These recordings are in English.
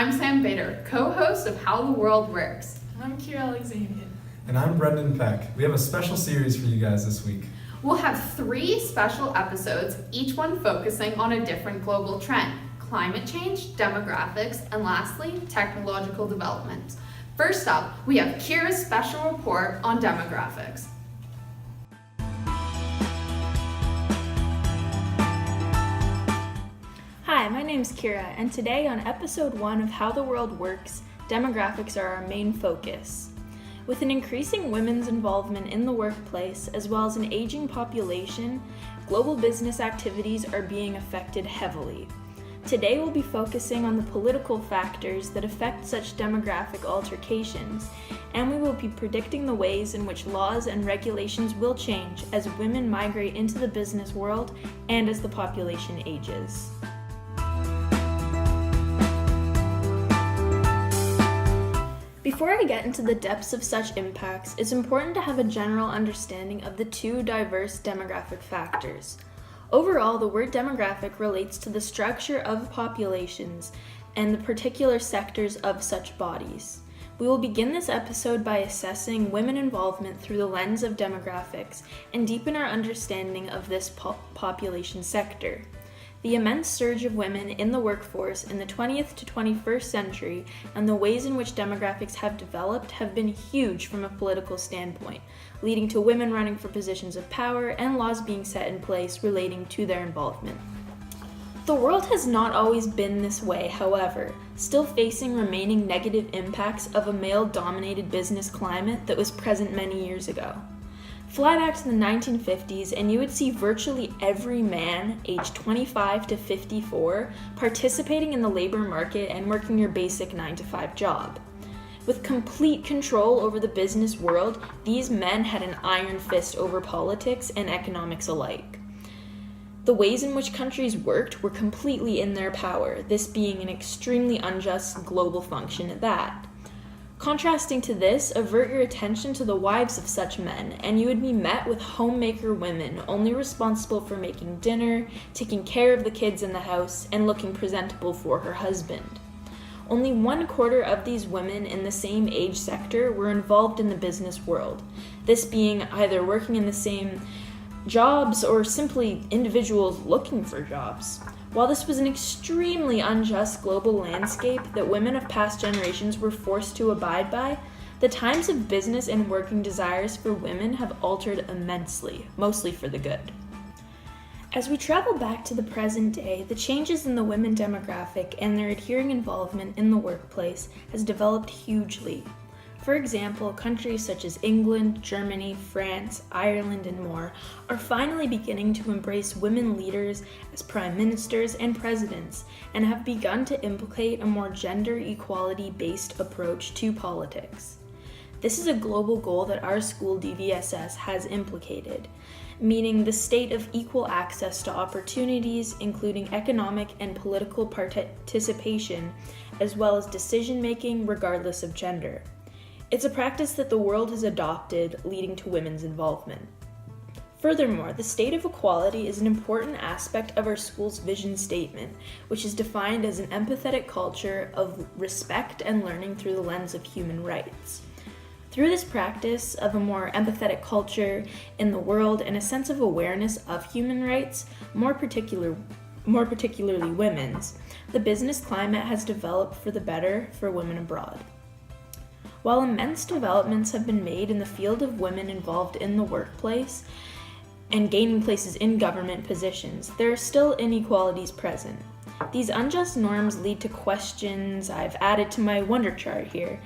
I'm Sam Bader, co-host of How the World Works. I'm Kira Alexandrian. And I'm Brendan Peck. We have a special series for you guys this week. We'll have 3 special episodes, each one focusing on a different global trend: climate change, demographics, and lastly, technological development. First up, we have Kira's special report on demographics. Hi, my name's Kira, and today on episode 1 of How the World Works, demographics are our main focus. With an increasing women's involvement in the workplace, as well as an aging population, global business activities are being affected heavily. Today we'll be focusing on the political factors that affect such demographic altercations, and we will be predicting the ways in which laws and regulations will change as women migrate into the business world and as the population ages. Before I get into the depths of such impacts, it's important to have a general understanding of the 2 diverse demographic factors. Overall, the word demographic relates to the structure of populations and the particular sectors of such bodies. We will begin this episode by assessing women involvement through the lens of demographics and deepen our understanding of this population sector. The immense surge of women in the workforce in the 20th to 21st century and the ways in which demographics have developed have been huge from a political standpoint, leading to women running for positions of power and laws being set in place relating to their involvement. The world has not always been this way, however, still facing remaining negative impacts of a male-dominated business climate that was present many years ago. Fly back to the 1950s and you would see virtually every man aged 25 to 54 participating in the labor market and working your basic 9-to-5 job. With complete control over the business world, these men had an iron fist over politics and economics alike. The ways in which countries worked were completely in their power, this being an extremely unjust global function at that. Contrasting to this, avert your attention to the wives of such men, and you would be met with homemaker women only responsible for making dinner, taking care of the kids in the house, and looking presentable for her husband. Only 1/4 of these women in the same age sector were involved in the business world, this being either working in the same jobs or simply individuals looking for jobs. While this was an extremely unjust global landscape that women of past generations were forced to abide by, the times of business and working desires for women have altered immensely, mostly for the good. As we travel back to the present day, the changes in the women demographic and their adhering involvement in the workplace has developed hugely. For example, countries such as England, Germany, France, Ireland, and more are finally beginning to embrace women leaders as prime ministers and presidents and have begun to implicate a more gender equality-based approach to politics. This is a global goal that our school DVSS has implicated, meaning the state of equal access to opportunities, including economic and political participation, as well as decision-making regardless of gender. It's a practice that the world has adopted, leading to women's involvement. Furthermore, the state of equality is an important aspect of our school's vision statement, which is defined as an empathetic culture of respect and learning through the lens of human rights. Through this practice of a more empathetic culture in the world and a sense of awareness of human rights, more particularly women's, the business climate has developed for the better for women abroad. While immense developments have been made in the field of women involved in the workplace and gaining places in government positions, there are still inequalities present. These unjust norms lead to questions I've added to my wonder chart here,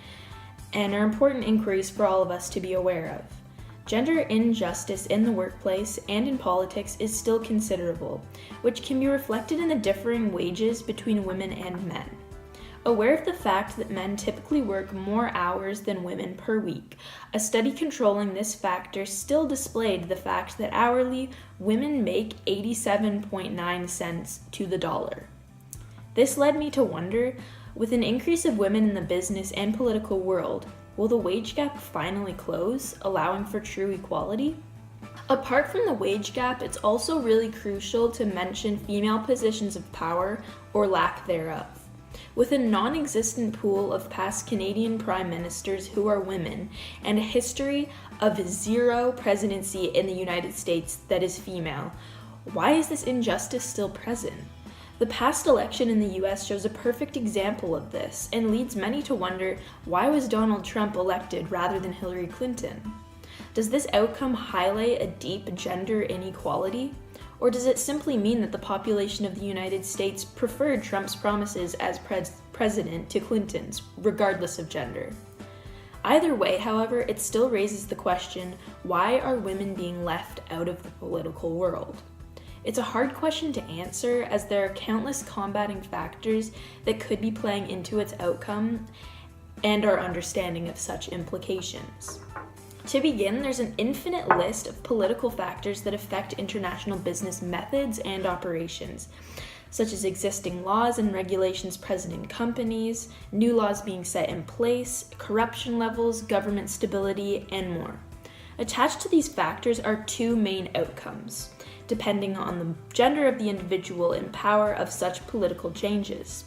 and are important inquiries for all of us to be aware of. Gender injustice in the workplace and in politics is still considerable, which can be reflected in the differing wages between women and men. Aware of the fact that men typically work more hours than women per week, a study controlling this factor still displayed the fact that hourly, women make 87.9 cents to the dollar. This led me to wonder, with an increase of women in the business and political world, will the wage gap finally close, allowing for true equality? Apart from the wage gap, it's also really crucial to mention female positions of power or lack thereof. With a non-existent pool of past Canadian prime ministers who are women, and a history of zero presidency in the United States that is female, why is this injustice still present? The past election in the US shows a perfect example of this, and leads many to wonder, why was Donald Trump elected rather than Hillary Clinton? Does this outcome highlight a deep gender inequality? Or does it simply mean that the population of the United States preferred Trump's promises as president to Clinton's, regardless of gender? Either way, however, it still raises the question, why are women being left out of the political world? It's a hard question to answer, as there are countless combating factors that could be playing into its outcome and our understanding of such implications. To begin, there's an infinite list of political factors that affect international business methods and operations, such as existing laws and regulations present in companies, new laws being set in place, corruption levels, government stability, and more. Attached to these factors are two main outcomes, depending on the gender of the individual in power of such political changes.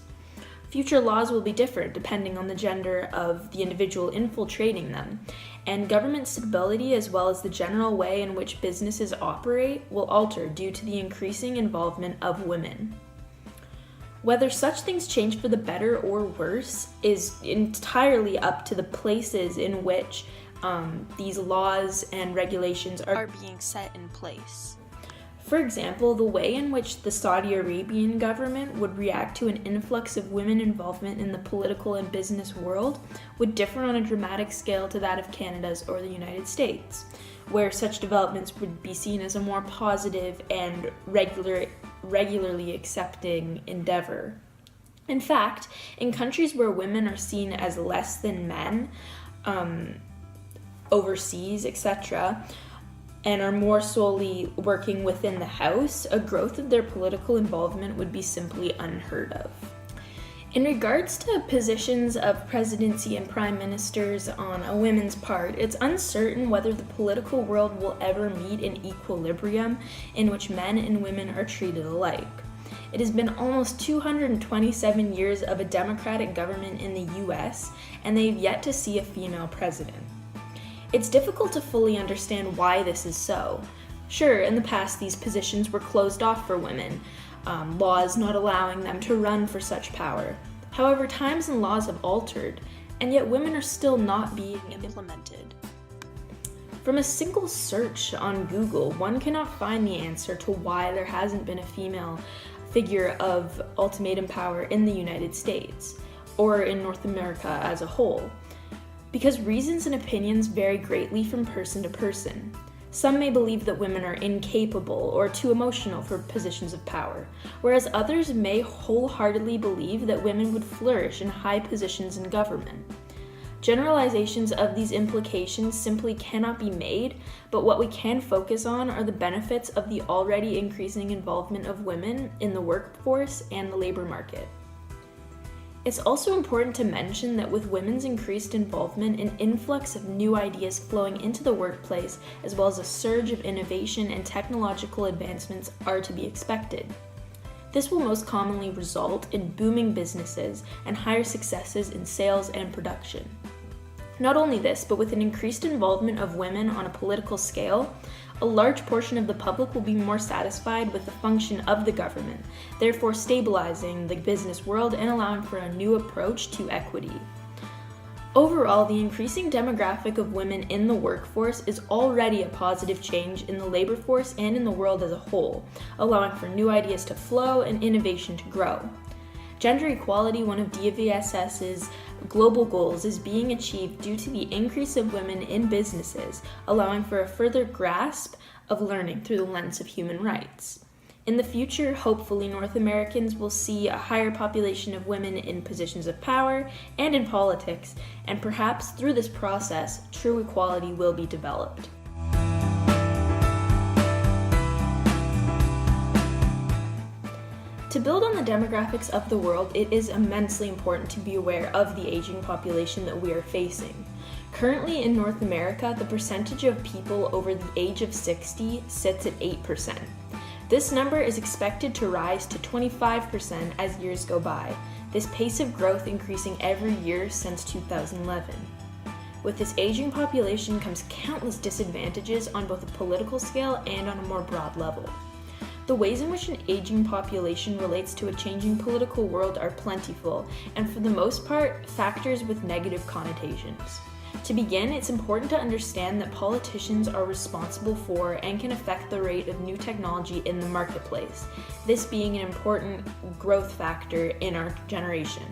Future laws will be different depending on the gender of the individual infiltrating them, and government stability as well as the general way in which businesses operate will alter due to the increasing involvement of women. Whether such things change for the better or worse is entirely up to the places in which these laws and regulations are being set in place. For example, the way in which the Saudi Arabian government would react to an influx of women involvement in the political and business world would differ on a dramatic scale to that of Canada's or the United States, where such developments would be seen as a more positive and regularly accepting endeavor. In fact, in countries where women are seen as less than men, overseas, etc., and are more solely working within the house, a growth of their political involvement would be simply unheard of. In regards to positions of presidency and prime ministers on a woman's part, it's uncertain whether the political world will ever meet an equilibrium in which men and women are treated alike. It has been almost 227 years of a democratic government in the US, and they've yet to see a female president. It's difficult to fully understand why this is so. Sure, in the past these positions were closed off for women, laws not allowing them to run for such power. However, times and laws have altered, and yet women are still not being implemented. From a single search on Google, one cannot find the answer to why there hasn't been a female figure of ultimatum power in the United States, or in North America as a whole, because reasons and opinions vary greatly from person to person. Some may believe that women are incapable or too emotional for positions of power, whereas others may wholeheartedly believe that women would flourish in high positions in government. Generalizations of these implications simply cannot be made, but what we can focus on are the benefits of the already increasing involvement of women in the workforce and the labor market. It's also important to mention that with women's increased involvement, an influx of new ideas flowing into the workplace, as well as a surge of innovation and technological advancements, are to be expected. This will most commonly result in booming businesses and higher successes in sales and production. Not only this, but with an increased involvement of women on a political scale, a large portion of the public will be more satisfied with the function of the government, therefore stabilizing the business world and allowing for a new approach to equity. Overall, the increasing demographic of women in the workforce is already a positive change in the labor force and in the world as a whole, allowing for new ideas to flow and innovation to grow. Gender equality, one of DVSS's global goals, is being achieved due to the increase of women in businesses, allowing for a further grasp of learning through the lens of human rights. In the future, hopefully North Americans will see a higher population of women in positions of power and in politics, and perhaps through this process, true equality will be developed. To build on the demographics of the world, it is immensely important to be aware of the aging population that we are facing. Currently in North America, the percentage of people over the age of 60 sits at 8%. This number is expected to rise to 25% as years go by. this pace of growth increasing every year since 2011. With this aging population comes countless disadvantages on both a political scale and on a more broad level. The ways in which an aging population relates to a changing political world are plentiful, and for the most part, factors with negative connotations. To begin, it's important to understand that politicians are responsible for and can affect the rate of new technology in the marketplace, this being an important growth factor in our generation.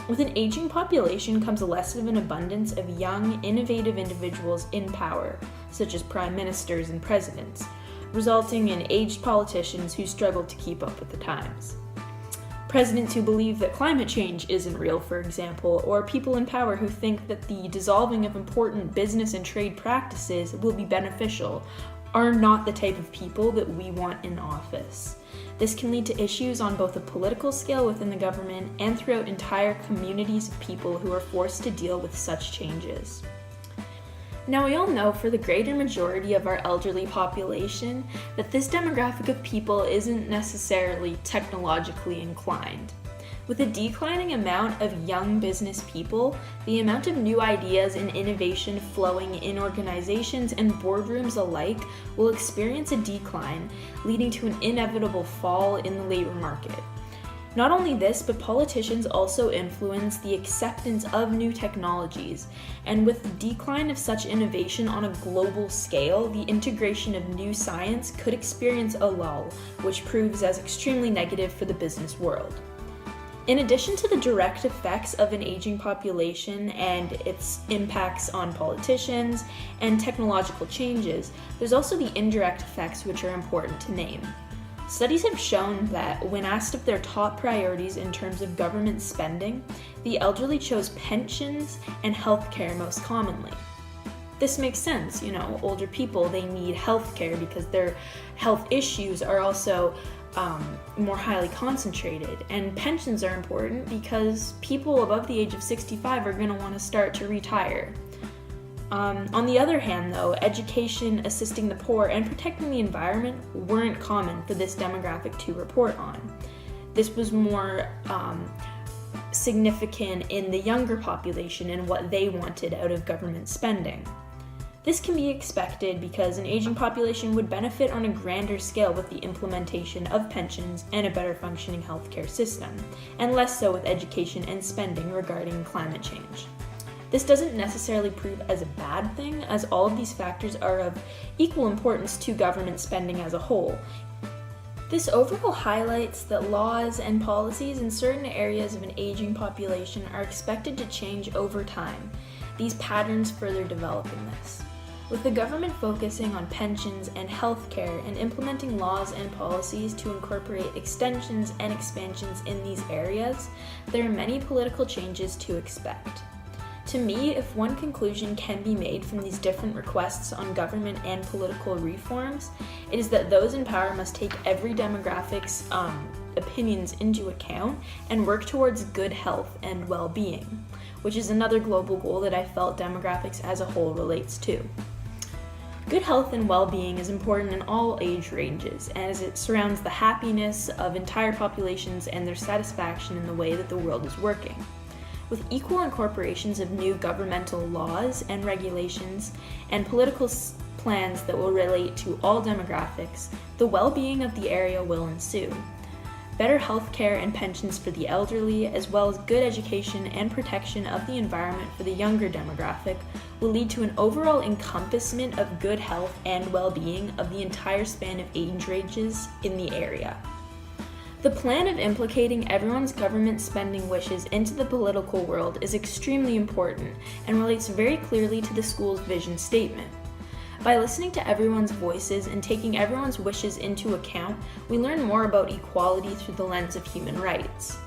With an aging population comes less of an abundance of young, innovative individuals in power, such as prime ministers and presidents, resulting in aged politicians who struggle to keep up with the times. Presidents who believe that climate change isn't real, for example, or people in power who think that the dissolving of important business and trade practices will be beneficial, are not the type of people that we want in office. This can lead to issues on both a political scale within the government and throughout entire communities of people who are forced to deal with such changes. Now, we all know for the greater majority of our elderly population that this demographic of people isn't necessarily technologically inclined. With a declining amount of young business people, the amount of new ideas and innovation flowing in organizations and boardrooms alike will experience a decline, leading to an inevitable fall in the labor market. Not only this, but politicians also influence the acceptance of new technologies, and with the decline of such innovation on a global scale, the integration of new science could experience a lull, which proves as extremely negative for the business world. In addition to the direct effects of an aging population and its impacts on politicians and technological changes, there's also the indirect effects which are important to name. Studies have shown that when asked of their top priorities in terms of government spending, the elderly chose pensions and healthcare most commonly. This makes sense, older people, they need healthcare because their health issues are also more highly concentrated, and pensions are important because people above the age of 65 are going to want to start to retire. On the other hand, though, education, assisting the poor, and protecting the environment weren't common for this demographic to report on. This was more significant in the younger population and what they wanted out of government spending. This can be expected because an aging population would benefit on a grander scale with the implementation of pensions and a better functioning healthcare system, and less so with education and spending regarding climate change. This doesn't necessarily prove as a bad thing, as all of these factors are of equal importance to government spending as a whole. This overall highlights that laws and policies in certain areas of an aging population are expected to change over time, these patterns further developing this. With the government focusing on pensions and healthcare and implementing laws and policies to incorporate extensions and expansions in these areas, there are many political changes to expect. To me, if one conclusion can be made from these different requests on government and political reforms, it is that those in power must take every demographic's opinions into account and work towards good health and well-being, which is another global goal that I felt demographics as a whole relates to. Good health and well-being is important in all age ranges, as it surrounds the happiness of entire populations and their satisfaction in the way that the world is working. With equal incorporations of new governmental laws and regulations and political plans that will relate to all demographics, the well-being of the area will ensue. Better health care and pensions for the elderly, as well as good education and protection of the environment for the younger demographic, will lead to an overall encompassment of good health and well-being of the entire span of age ranges in the area. The plan of implicating everyone's government spending wishes into the political world is extremely important and relates very clearly to the school's vision statement. By listening to everyone's voices and taking everyone's wishes into account, we learn more about equality through the lens of human rights.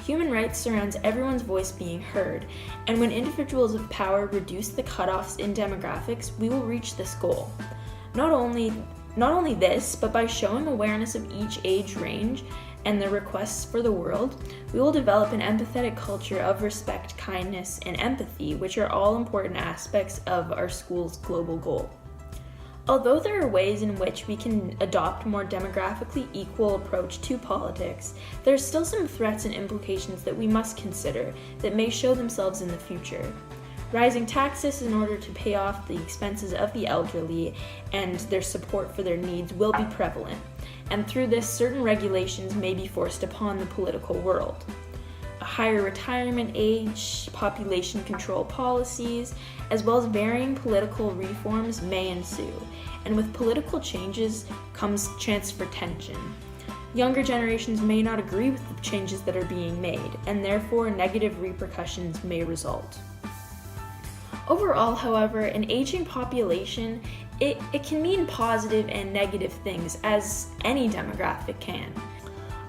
Human rights surrounds everyone's voice being heard, and when individuals of power reduce the cutoffs in demographics, we will reach this goal. Not only this, but by showing awareness of each age range and the requests for the world, we will develop an empathetic culture of respect, kindness, and empathy, which are all important aspects of our school's global goal. Although there are ways in which we can adopt a more demographically equal approach to politics, there are still some threats and implications that we must consider that may show themselves in the future. Rising taxes in order to pay off the expenses of the elderly and their support for their needs will be prevalent, and through this, certain regulations may be forced upon the political world. A higher retirement age, population control policies, as well as varying political reforms may ensue, and with political changes comes chance for tension. Younger generations may not agree with the changes that are being made, and therefore negative repercussions may result. Overall, however, an aging population, it can mean positive and negative things, as any demographic can.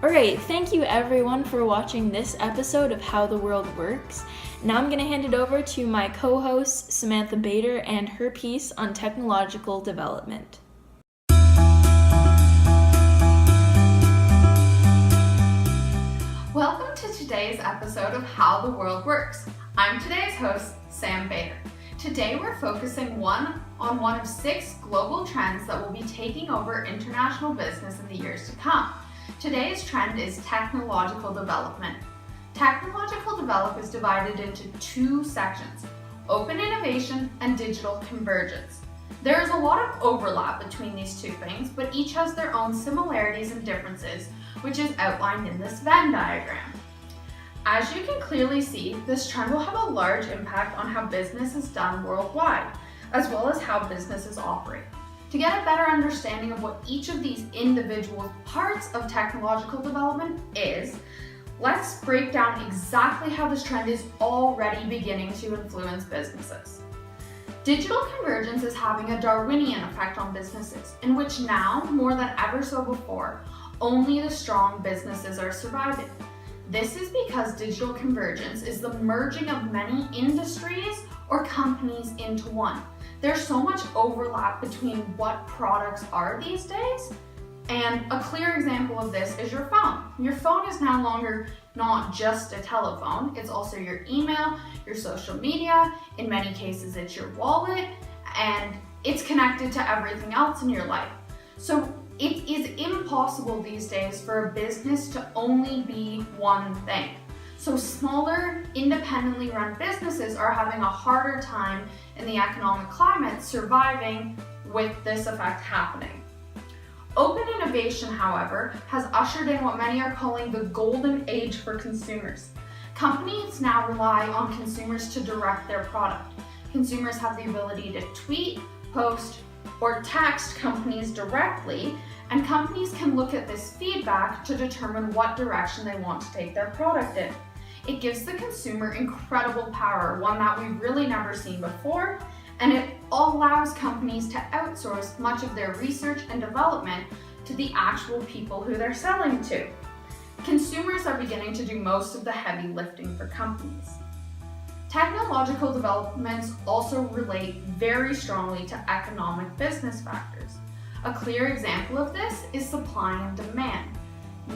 Alright, thank you everyone for watching this episode of How the World Works. Now I'm going to hand it over to my co-host Samantha Bader and her piece on technological development. Welcome to today's episode of How the World Works. I'm today's host, Sam Bader. Today we're focusing on one of 6 global trends that will be taking over international business in the years to come. Today's trend is technological development. Technological development is divided into 2 sections, open innovation and digital convergence. There is a lot of overlap between these 2 things, but each has their own similarities and differences, which is outlined in this Venn diagram. As you can clearly see, this trend will have a large impact on how business is done worldwide, as well as how businesses operate. To get a better understanding of what each of these individual parts of technological development is, let's break down exactly how this trend is already beginning to influence businesses. Digital convergence is having a Darwinian effect on businesses, in which now, more than ever so before, only the strong businesses are surviving. This is because digital convergence is the merging of many industries or companies into one. There's so much overlap between what products are these days, and a clear example of this is your phone. Your phone is no longer not just a telephone, it's also your email, your social media, in many cases it's your wallet, and it's connected to everything else in your life. So it is impossible these days for a business to only be one thing. So smaller, independently run businesses are having a harder time in the economic climate surviving with this effect happening. Open innovation, however, has ushered in what many are calling the golden age for consumers. Companies now rely on consumers to direct their product. Consumers have the ability to tweet, post, or text companies directly, and companies can look at this feedback to determine what direction they want to take their product in. It gives the consumer incredible power, one that we've really never seen before, and it allows companies to outsource much of their research and development to the actual people who they're selling to. Consumers are beginning to do most of the heavy lifting for companies. Technological developments also relate very strongly to economic business factors. A clear example of this is supply and demand.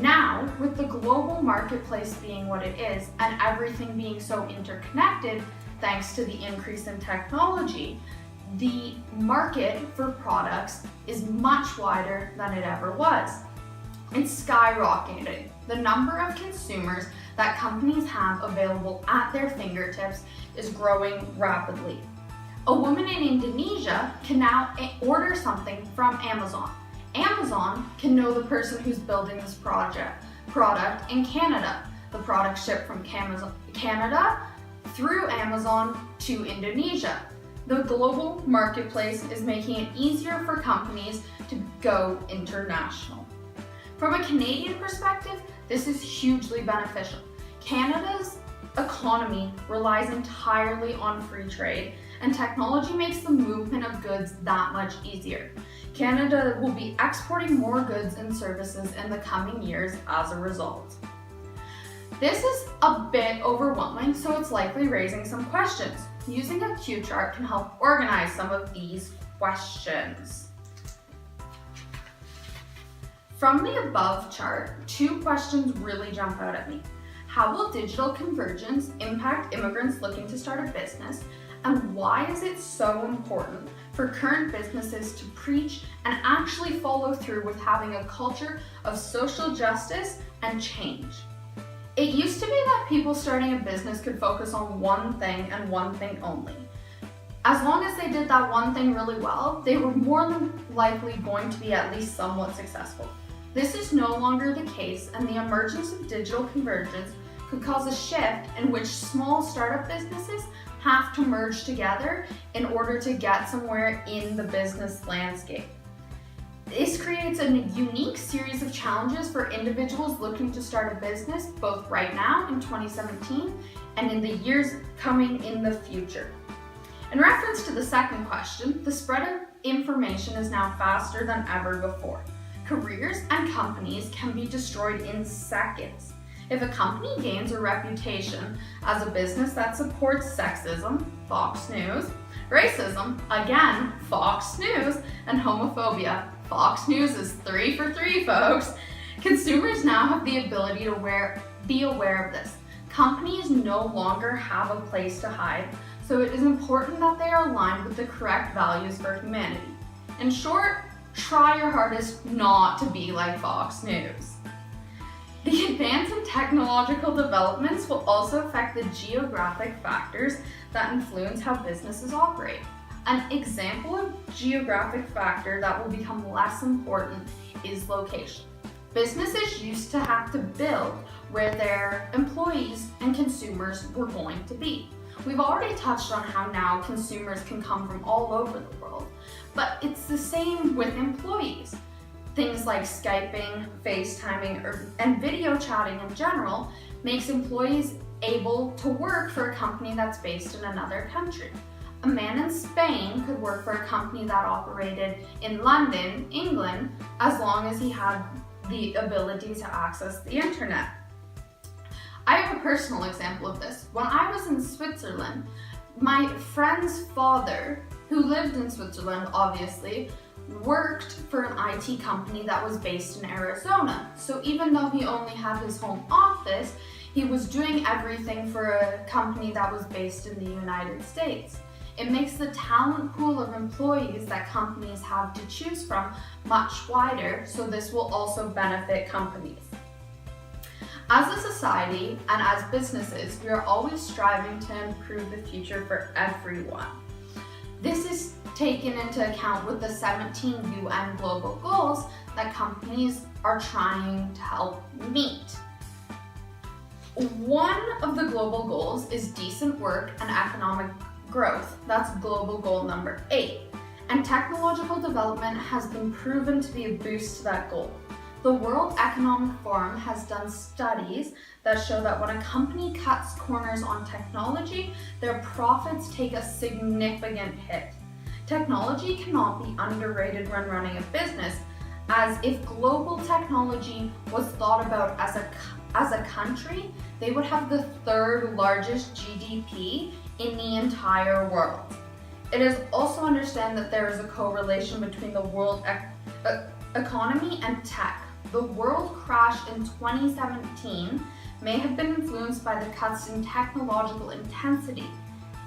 Now, with the global marketplace being what it is and everything being so interconnected thanks to the increase in technology, the market for products is much wider than it ever was. It's skyrocketed. The number of consumers that companies have available at their fingertips is growing rapidly. A woman in Indonesia can now order something from Amazon. Amazon can know the person who's building this product in Canada. The product shipped from Canada through Amazon to Indonesia. The global marketplace is making it easier for companies to go international. From a Canadian perspective, this is hugely beneficial. Canada's economy relies entirely on free trade, and technology makes the movement of goods that much easier. Canada will be exporting more goods and services in the coming years as a result. This is a bit overwhelming, so it's likely raising some questions. Using a cue chart can help organize some of these questions. From the above chart, 2 questions really jump out at me. How will digital convergence impact immigrants looking to start a business? And why is it so important for current businesses to preach and actually follow through with having a culture of social justice and change? It used to be that people starting a business could focus on one thing and one thing only. As long as they did that one thing really well, they were more than likely going to be at least somewhat successful. This is no longer the case, and the emergence of digital convergence could cause a shift in which small startup businesses have to merge together in order to get somewhere in the business landscape. This creates a unique series of challenges for individuals looking to start a business, both right now in 2017 and in the years coming in the future. In reference to the second question, the spread of information is now faster than ever before. Careers and companies can be destroyed in seconds. If a company gains a reputation as a business that supports sexism, Fox News, racism, again, Fox News, and homophobia, Fox News is 3 for 3, folks. Consumers now have the ability to be aware of this. Companies no longer have a place to hide, so it is important that they are aligned with the correct values for humanity. In short, try your hardest not to be like Fox News. The advance in technological developments will also affect the geographic factors that influence how businesses operate. An example of geographic factor that will become less important is location. Businesses used to have to build where their employees and consumers were going to be. We've already touched on how now consumers can come from all over the world, but it's the same with employees. Things like Skyping, FaceTiming, and video chatting in general makes employees able to work for a company that's based in another country. A man in Spain could work for a company that operated in London, England, as long as he had the ability to access the internet. I have a personal example of this. When I was in Switzerland, my friend's father, who lived in Switzerland obviously, worked for an IT company that was based in Arizona. So even though he only had his home office, he was doing everything for a company that was based in the United States. It makes the talent pool of employees that companies have to choose from much wider, so this will also benefit companies. As a society and as businesses, we are always striving to improve the future for everyone. This is taken into account with the 17 UN global goals that companies are trying to help meet. One of the global goals is decent work and economic growth. That's global goal number 8. And technological development has been proven to be a boost to that goal. The World Economic Forum has done studies that show that when a company cuts corners on technology, their profits take a significant hit. Technology cannot be underrated when running a business, as if global technology was thought about as a country, they would have the 3rd largest GDP in the entire world. It is also understood that there is a correlation between the world economy and tech. The world crash in 2017 may have been influenced by the cuts in technological intensity.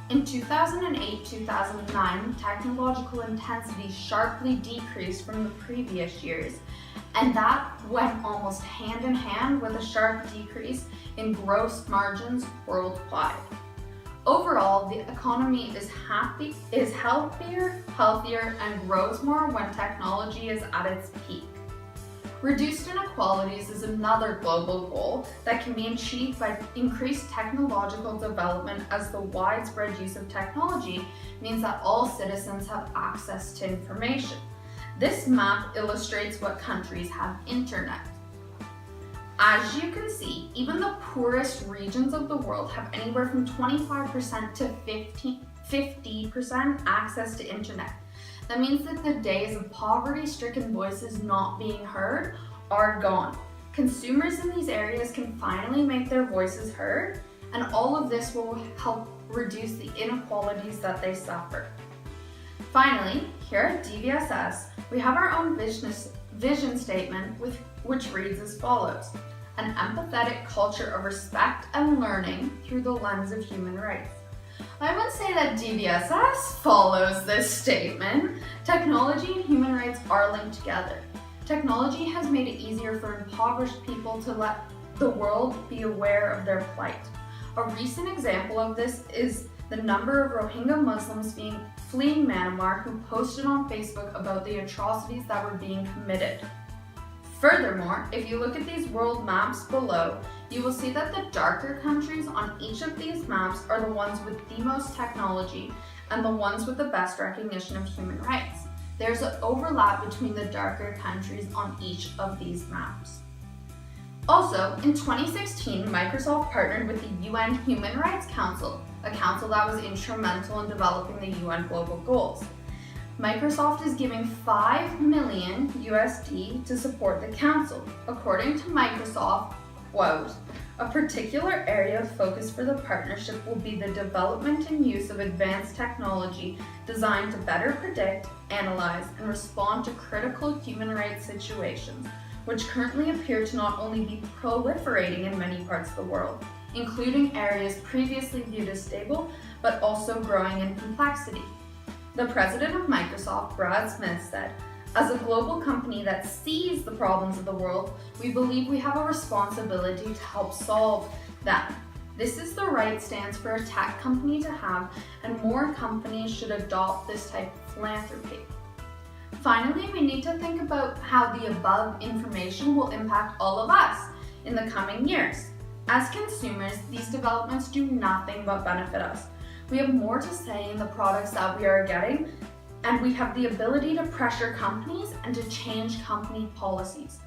In 2008-2009, technological intensity sharply decreased from the previous years, and that went almost hand in hand with a sharp decrease in gross margins worldwide. Overall, the economy is healthier, and grows more when technology is at its peak. Reduced inequalities is another global goal that can be achieved by increased technological development, as the widespread use of technology means that all citizens have access to information. This map illustrates what countries have internet. As you can see, even the poorest regions of the world have anywhere from 25% to 50% access to internet. That means that the days of poverty-stricken voices not being heard are gone. Consumers in these areas can finally make their voices heard, and all of this will help reduce the inequalities that they suffer. Finally, here at DVSS, we have our own vision statement which reads as follows: an empathetic culture of respect and learning through the lens of human rights. I would say that DVSS follows this statement. Technology and human rights are linked together. Technology has made it easier for impoverished people to let the world be aware of their plight. A recent example of this is the number of Rohingya Muslims fleeing Myanmar who posted on Facebook about the atrocities that were being committed. Furthermore, if you look at these world maps below, you will see that the darker countries on each of these maps are the ones with the most technology and the ones with the best recognition of human rights. There's an overlap between the darker countries on each of these maps. Also, in 2016, Microsoft partnered with the UN Human Rights Council, a council that was instrumental in developing the UN global goals. Microsoft is giving $5 million USD to support the council. According to Microsoft, quote, "A particular area of focus for the partnership will be the development and use of advanced technology designed to better predict, analyze, and respond to critical human rights situations, which currently appear to not only be proliferating in many parts of the world, including areas previously viewed as stable, but also growing in complexity." The president of Microsoft, Brad Smith, said, "As a global company that sees the problems of the world, we believe we have a responsibility to help solve them. This is the right stance for a tech company to have, and more companies should adopt this type of philanthropy." Finally, we need to think about how the above information will impact all of us in the coming years. As consumers, these developments do nothing but benefit us. We have more to say in the products that we are getting, and we have the ability to pressure companies and to change company policies.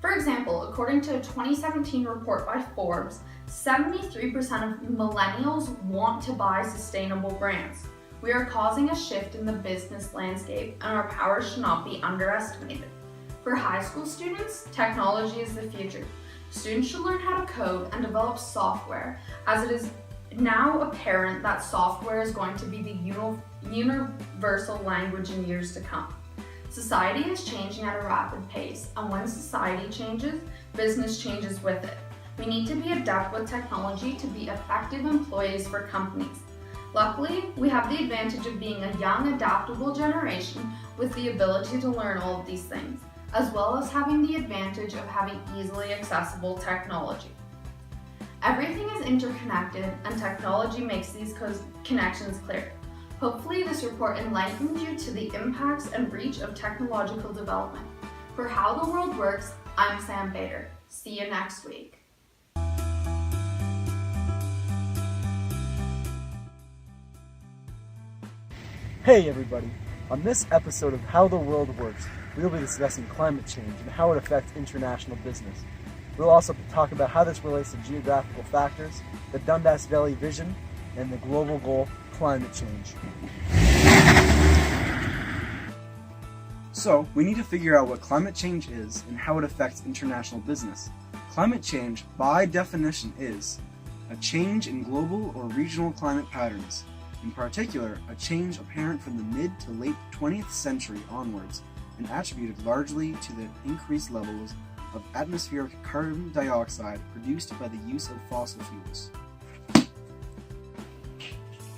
For example, according to a 2017 report by Forbes, 73% of millennials want to buy sustainable brands. We are causing a shift in the business landscape, and our power should not be underestimated. For high school students, technology is the future. Students should learn how to code and develop software, as it is now apparent that software is going to be the universal language in years to come. Society is changing at a rapid pace, and when society changes, business changes with it. We need to be adept with technology to be effective employees for companies. Luckily, we have the advantage of being a young, adaptable generation with the ability to learn all of these things, as well as having the advantage of having easily accessible technology. Everything is interconnected, and technology makes these connections clear. Hopefully, this report enlightens you to the impacts and reach of technological development. For How the World Works, I'm Sam Bader. See you next week. Hey everybody! On this episode of How the World Works, we'll be discussing climate change and how it affects international business. We'll also talk about how this relates to geographical factors, the Dundas Valley Vision, and the global goal, climate change. So, we need to figure out what climate change is and how it affects international business. Climate change, by definition, is a change in global or regional climate patterns. In particular, a change apparent from the mid to late 20th century onwards, and attributed largely to the increased levels of atmospheric carbon dioxide produced by the use of fossil fuels.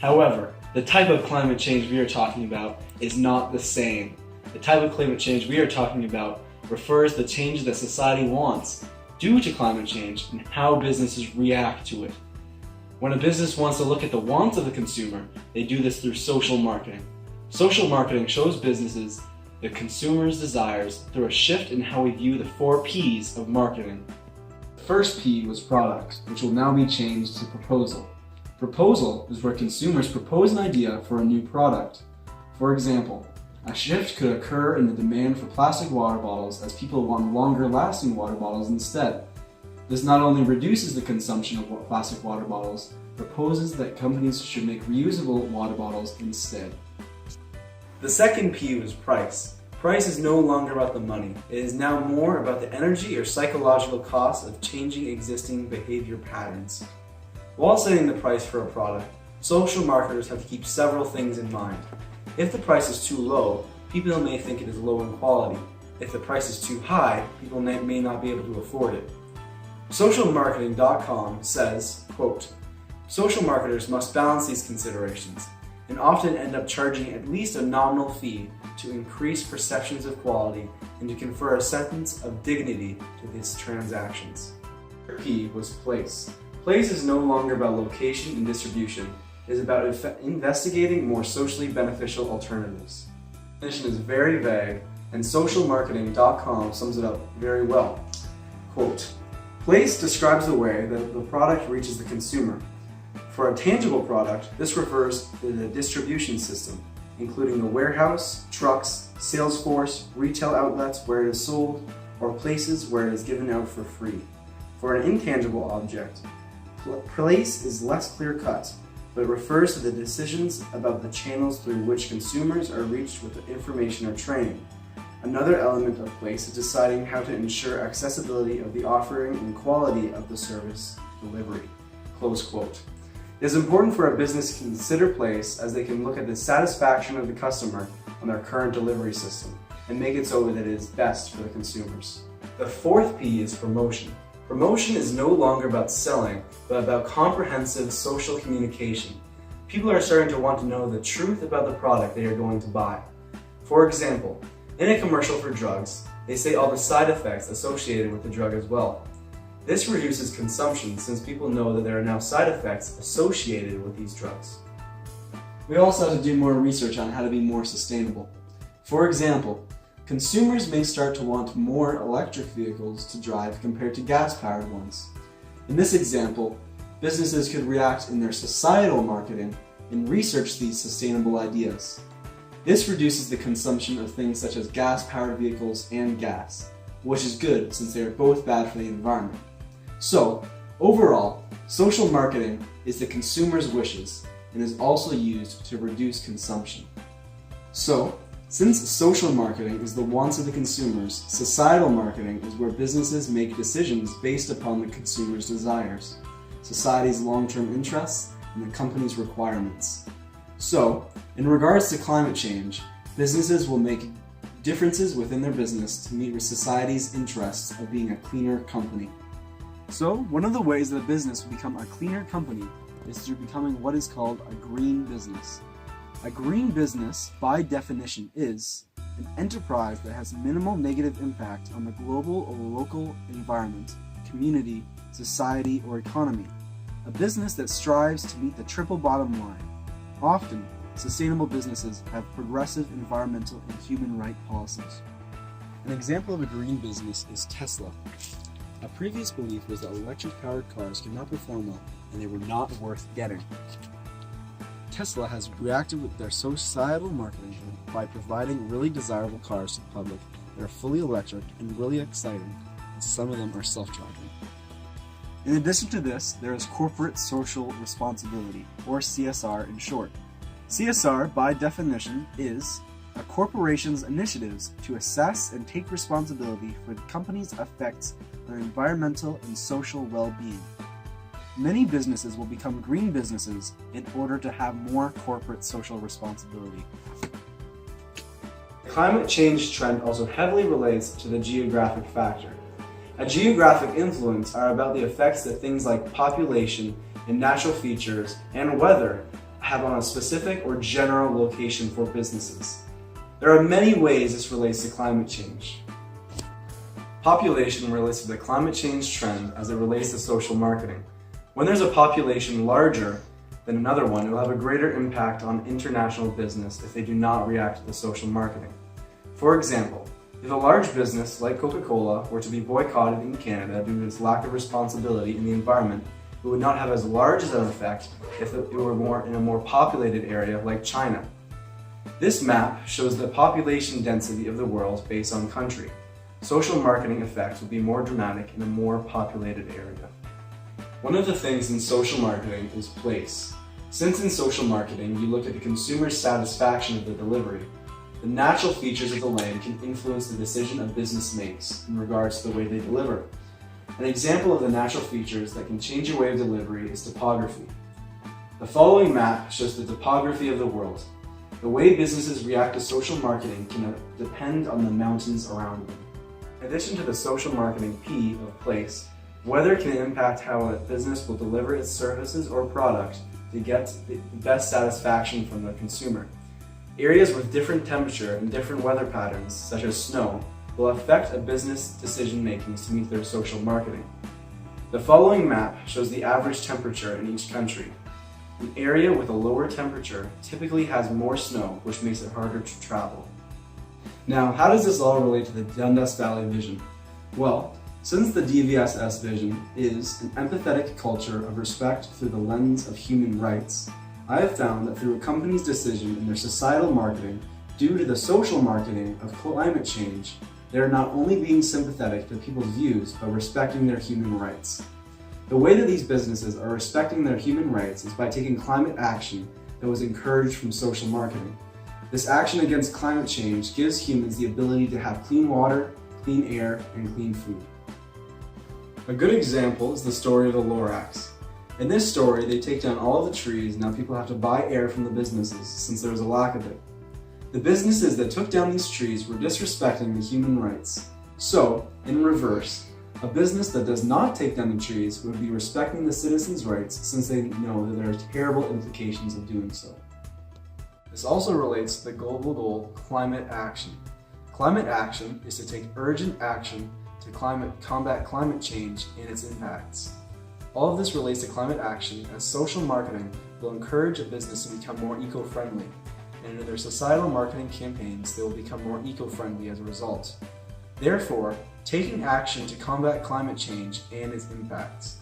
However, the type of climate change we are talking about is not the same. The type of climate change we are talking about refers to the changes that society wants due to climate change and how businesses react to it. When a business wants to look at the wants of the consumer, they do this through social marketing. Social marketing shows businesses the consumer's desires through a shift in how we view the 4 P's of marketing. The first P was product, which will now be changed to proposal. Proposal is where consumers propose an idea for a new product. For example, a shift could occur in the demand for plastic water bottles as people want longer-lasting water bottles instead. This not only reduces the consumption of plastic water bottles, proposes that companies should make reusable water bottles instead. The second P was price. Price is no longer about the money. It is now more about the energy or psychological cost of changing existing behavior patterns. While setting the price for a product, social marketers have to keep several things in mind. If the price is too low, people may think it is low in quality. If the price is too high, people may not be able to afford it. Socialmarketing.com says, quote, Social marketers must balance these considerations and often end up charging at least a nominal fee to increase perceptions of quality and to confer a sense of dignity to these transactions. P was place. Place is no longer about location and distribution. It is about investigating more socially beneficial alternatives. The definition is very vague, and socialmarketing.com sums it up very well. Quote, place describes the way that the product reaches the consumer. For a tangible product, this refers to the distribution system, including the warehouse, trucks, sales force, retail outlets where it is sold, or places where it is given out for free. For an intangible object, place is less clear-cut, but it refers to the decisions about the channels through which consumers are reached with the information or training. Another element of place is deciding how to ensure accessibility of the offering and quality of the service delivery. Close quote. It is important for a business to consider place as they can look at the satisfaction of the customer on their current delivery system and make it so that it is best for the consumers. The fourth P is promotion. Promotion is no longer about selling, but about comprehensive social communication. People are starting to want to know the truth about the product they are going to buy. For example, in a commercial for drugs, they say all the side effects associated with the drug as well. This reduces consumption since people know that there are now side effects associated with these drugs. We also have to do more research on how to be more sustainable. For example, consumers may start to want more electric vehicles to drive compared to gas-powered ones. In this example, businesses could react in their societal marketing and research these sustainable ideas. This reduces the consumption of things such as gas-powered vehicles and gas, which is good since they are both bad for the environment. So, overall, social marketing is the consumer's wishes and is also used to reduce consumption. So, since social marketing is the wants of the consumers, societal marketing is where businesses make decisions based upon the consumer's desires, society's long-term interests, and the company's requirements. So, in regards to climate change, businesses will make differences within their business to meet with society's interests of being a cleaner company. So, one of the ways that a business will become a cleaner company is through becoming what is called a green business. A green business, by definition, is an enterprise that has minimal negative impact on the global or local environment, community, society, or economy. A business that strives to meet the triple bottom line. Often, sustainable businesses have progressive environmental and human rights policies. An example of a green business is Tesla. A previous belief was that electric-powered cars could not perform well and they were not worth getting. Tesla has reacted with their societal marketing by providing really desirable cars to the public that are fully electric and really exciting, and some of them are self-charging. In addition to this, there is corporate social responsibility, or CSR in short. CSR, by definition, is a corporation's initiatives to assess and take responsibility for the company's effects on environmental and social well-being. Many businesses will become green businesses in order to have more corporate social responsibility. The climate change trend also heavily relates to the geographic factor. A geographic influence are about the effects that things like population and natural features and weather have on a specific or general location for businesses. There are many ways this relates to climate change. Population relates to the climate change trend as it relates to social marketing. When there's a population larger than another one, it will have a greater impact on international business if they do not react to the social marketing. For example, if a large business like Coca-Cola were to be boycotted in Canada due to its lack of responsibility in the environment, it would not have as large an effect if it were in a more populated area like China. This map shows the population density of the world based on country. Social marketing effects will be more dramatic in a more populated area. One of the things in social marketing is place. Since in social marketing you look at the consumer's satisfaction of the delivery, the natural features of the land can influence the decision a business makes in regards to the way they deliver. An example of the natural features that can change your way of delivery is topography. The following map shows the topography of the world. The way businesses react to social marketing can depend on the mountains around them. In addition to the social marketing P of place, Weather can impact how a business will deliver its services or product to get the best satisfaction from the consumer. Areas with different temperature and different weather patterns, such as snow, will affect a business decision-making to meet their social marketing. The following map shows the average temperature in each country. An area with a lower temperature typically has more snow, which makes it harder to travel. Now, how does this all relate to the Dundas Valley Vision? Well, since the DVSS vision is an empathetic culture of respect through the lens of human rights, I have found that through a company's decision in their societal marketing, due to the social marketing of climate change, they are not only being sympathetic to people's views, but respecting their human rights. The way that these businesses are respecting their human rights is by taking climate action that was encouraged from social marketing. This action against climate change gives humans the ability to have clean water, clean air, and clean food. A good example is the story of the Lorax. In this story, they take down all of the trees, and now people have to buy air from the businesses since there was a lack of it. The businesses that took down these trees were disrespecting the human rights. So, in reverse, a business that does not take down the trees would be respecting the citizens' rights since they know that there are terrible implications of doing so. This also relates to the global goal, climate action. Climate action is to take urgent action to combat climate change and its impacts. All of this relates to climate action as social marketing will encourage a business to become more eco-friendly, and in their societal marketing campaigns they will become more eco-friendly as a result. Therefore, taking action to combat climate change and its impacts.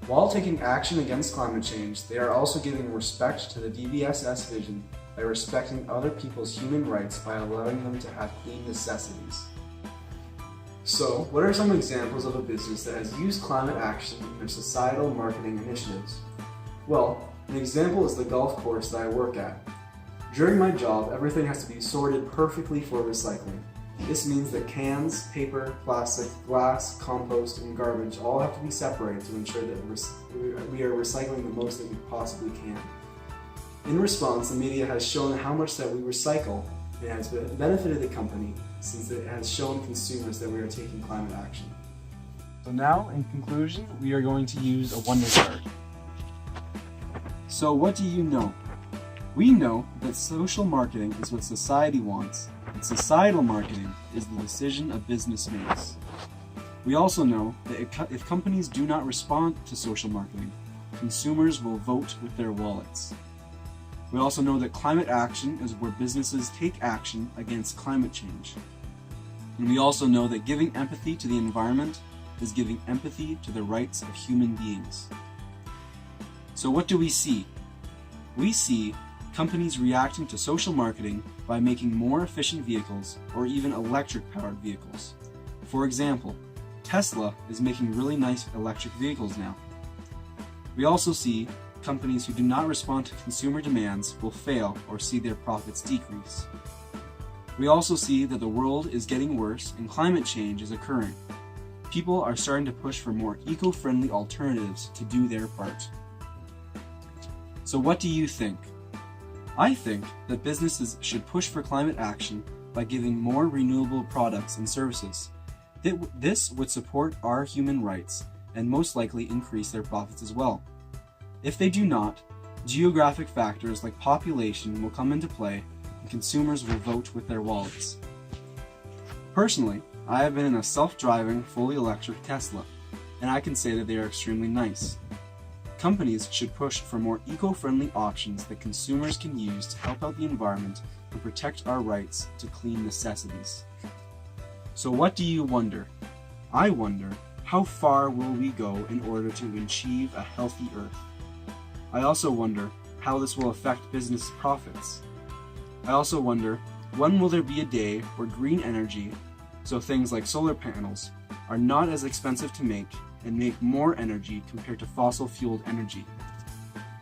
While taking action against climate change, they are also giving respect to the DVSS vision by respecting other people's human rights by allowing them to have clean necessities. So, what are some examples of a business that has used climate action in their societal marketing initiatives? Well, an example is the golf course that I work at. During my job, everything has to be sorted perfectly for recycling. This means that cans, paper, plastic, glass, compost, and garbage all have to be separated to ensure that we are recycling the most that we possibly can. In response, the media has shown how much that we recycle and has benefited the company since it has shown consumers that we are taking climate action. So now, in conclusion, we are going to use a wonder card. So what do you know? We know that social marketing is what society wants, and societal marketing is the decision a business makes. We also know that if companies do not respond to social marketing, consumers will vote with their wallets. We also know that climate action is where businesses take action against climate change. And we also know that giving empathy to the environment is giving empathy to the rights of human beings. So what do we see? We see companies reacting to social marketing by making more efficient vehicles or even electric-powered vehicles. For example, Tesla is making really nice electric vehicles now. We also see companies who do not respond to consumer demands will fail or see their profits decrease. We also see that the world is getting worse and climate change is occurring. People are starting to push for more eco-friendly alternatives to do their part. So what do you think? I think that businesses should push for climate action by giving more renewable products and services. This would support our human rights and most likely increase their profits as well. If they do not, geographic factors like population will come into play and consumers will vote with their wallets. Personally, I have been in a self-driving, fully electric Tesla, and I can say that they are extremely nice. Companies should push for more eco-friendly options that consumers can use to help out the environment and protect our rights to clean necessities. So what do you wonder? I wonder, how far will we go in order to achieve a healthy Earth? I also wonder how this will affect business profits. I also wonder, when will there be a day where green energy, so things like solar panels, are not as expensive to make and make more energy compared to fossil-fueled energy?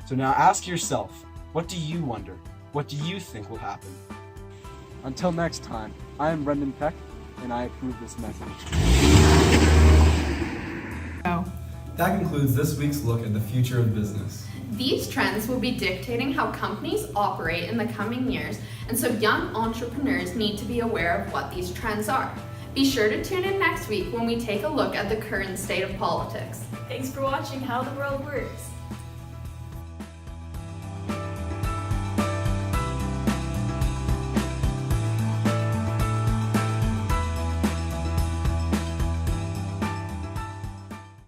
So now ask yourself, what do you wonder? What do you think will happen? Until next time, I am Brendan Peck, and I approve this message. That concludes this week's look at the future of business. These trends will be dictating how companies operate in the coming years, and so young entrepreneurs need to be aware of what these trends are. Be sure to tune in next week when we take a look at the current state of politics. Thanks for watching How the World Works.